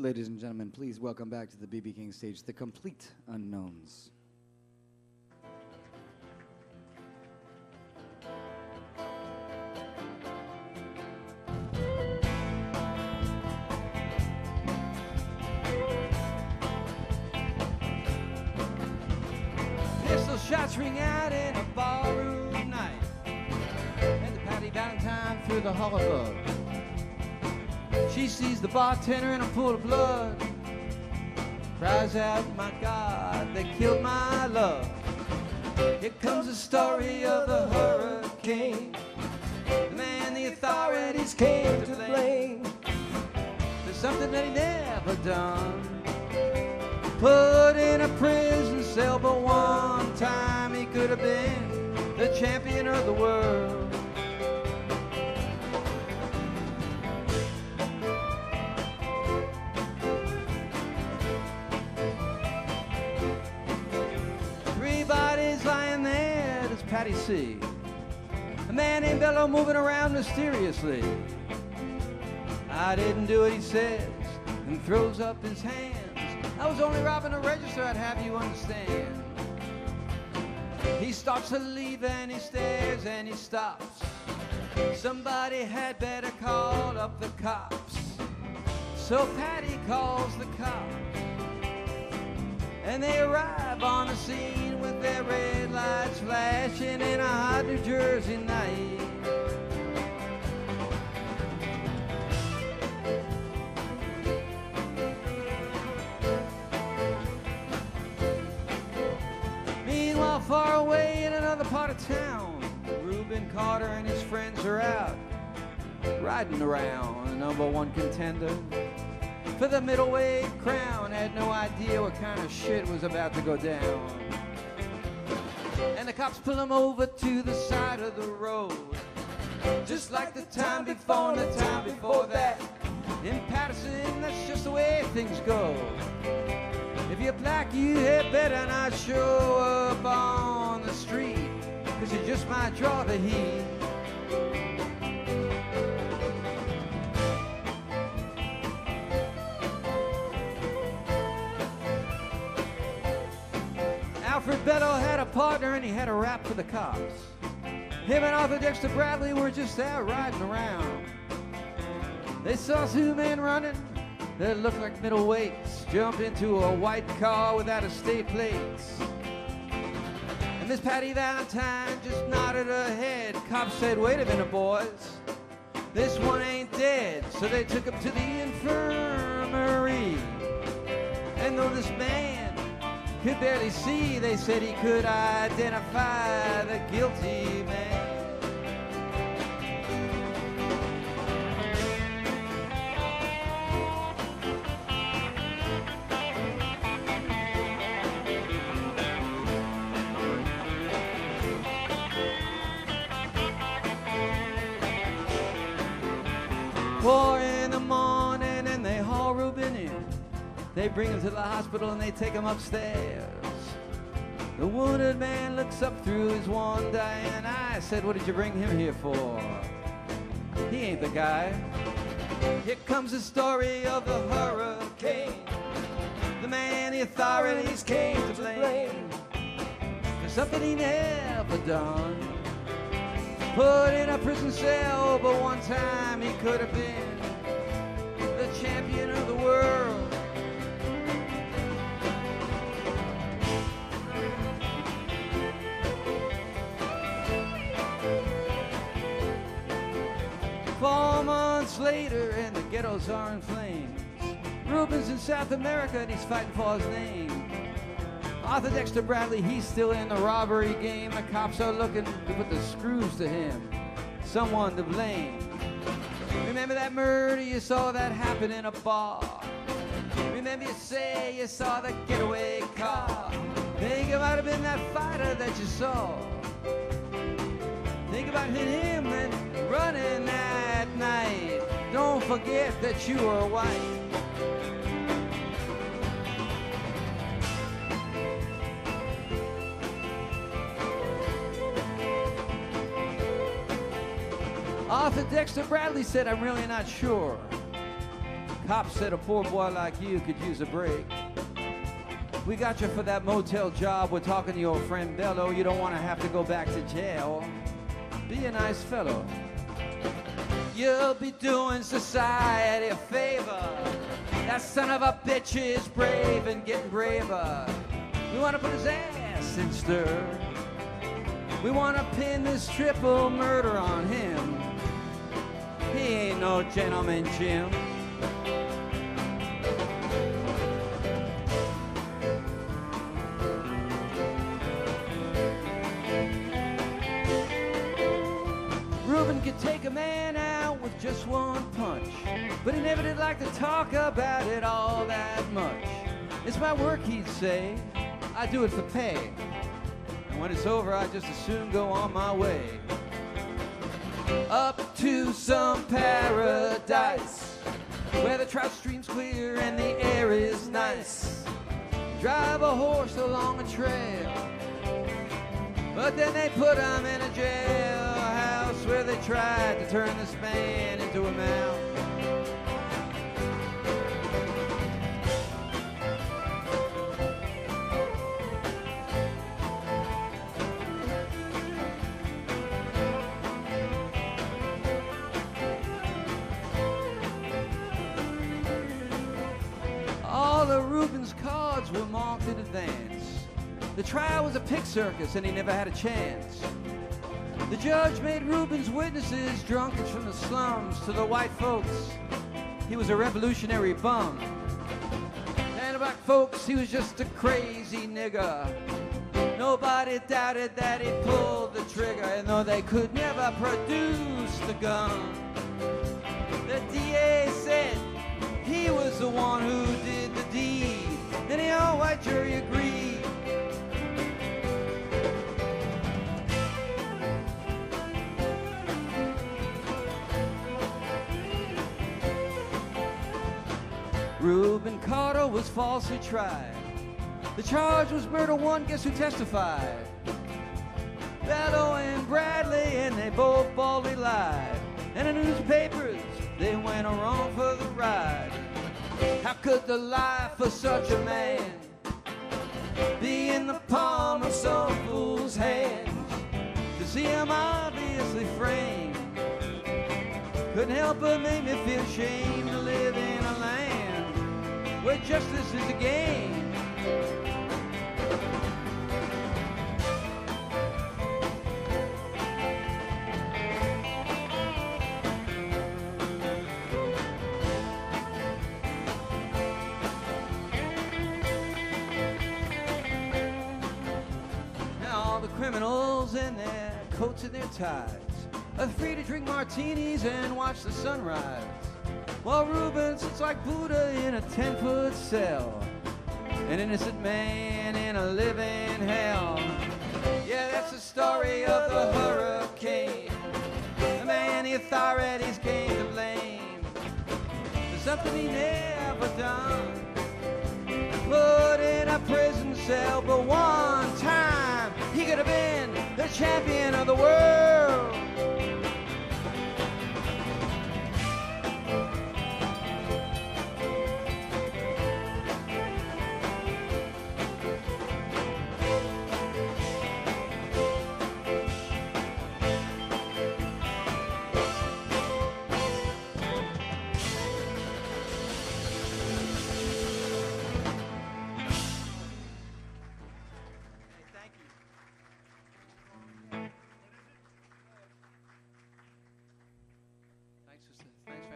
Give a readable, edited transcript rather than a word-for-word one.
Ladies and gentlemen, please welcome back to the BB King stage, the Complete Unknowns. Pistol shots ring out in a ballroom night, and the Patty Valentine through the hall above. She sees the bartender in a pool of blood, cries out, "My God, they killed my love." Here comes the story of the hurricane, the man the authorities came to blame. There's something that he never done, put in a prison cell, but one time he could have been the champion of the world. Patty C. A man named Bello moving around mysteriously. "I didn't do it," he says, and throws up his hands. "I was only robbing a register, I'd have you understand." He starts to leave and he stares and he stops. Somebody had better call up the cops. So Patty calls the cops, and they arrive on the scene with their red lights flashing in a hot New Jersey night. Meanwhile, far away in another part of town, Reuben Carter and his friends are out riding around, a #1 contender for the middleweight crown. Had no idea what kind of shit was about to go down. And the cops pull him over to the side of the road, just like the time before and the time before that. In Patterson, that's just the way things go. If you're black, you had better not show up on the street, 'cause you just might draw the heat. Alfred Bello had a partner and he had a rap for the cops. Him and Arthur Dexter Bradley were just out riding around. They saw two men running that looked like middleweights jump into a white car without a state plates. And Miss Patty Valentine just nodded her head. Cops said, "Wait a minute, boys, this one ain't dead." So they took him to the infirmary. And though this man could barely see, they said he could identify the guilty man. Four in the morning and they haul Reuben in. They bring him to the hospital and they take him upstairs. The wounded man looks up through his one dying eye, said, "What did you bring him here for? He ain't the guy." Here comes the story of the hurricane, the man the authorities came to blame for something he never done, put in a prison cell, but one time he could have been the champion of the world. Four months later and the ghettos are in flames. Reuben's in South America and he's fighting for his name. Arthur Dexter Bradley, he's still in the robbery game. The cops are looking to put the screws to him, someone to blame. Remember that murder you saw that happen in a bar? Remember you say you saw the getaway car? Think it might have been that fighter that you saw. Think about him and running that night. Don't forget that you are white. Arthur Dexter Bradley said, "I'm really not sure." Cop said a poor boy like you could use a break. We got you for that motel job. We're talking to your friend Bello. You don't want to have to go back to jail. Be a nice fellow. You'll be doing society a favor. That son of a bitch is brave and getting braver. We want to put his ass in stir. We want to pin this triple murder on him. He ain't no gentleman, Jim. Reuben could take a man out with just one punch, but he never did like to talk about it all that much. It's my work, he'd say. I do it for pay. And when it's over, I just as soon go on my way. Up to some paradise where the trout stream's clear and the air is nice. Drive a horse along a trail, but then they put him in a jailhouse where they tried to turn this man into a mouse. All of Reuben's cards were marked in advance. The trial was a pig circus and he never had a chance. The judge made Reuben's witnesses drunkards from the slums. To the white folks, he was a revolutionary bum. And the black folks, he was just a crazy nigger. Nobody doubted that he pulled the trigger, and though they could never produce the gun, the DA said he was the one who did the deed, and the all-white jury agreed. Reuben Carter was falsely tried. The charge was murder one. Guess who testified? Bello and Bradley, and they both boldly lied. And the newspapers, they went wrong for the ride. How could the life of such a man be in the palm of some fool's hands? To see him obviously framed couldn't help but make me feel ashamed to live in a land where justice is a game. Criminals in their coats and their ties are free to drink martinis and watch the sunrise, while Reuben sits like Buddha in a 10-foot cell, an innocent man in a living hell. Yeah, that's the story of the hurricane, the man the authorities came to blame for something he never done. Put in a prison cell, but one time he could have been the champion of the world. Thanks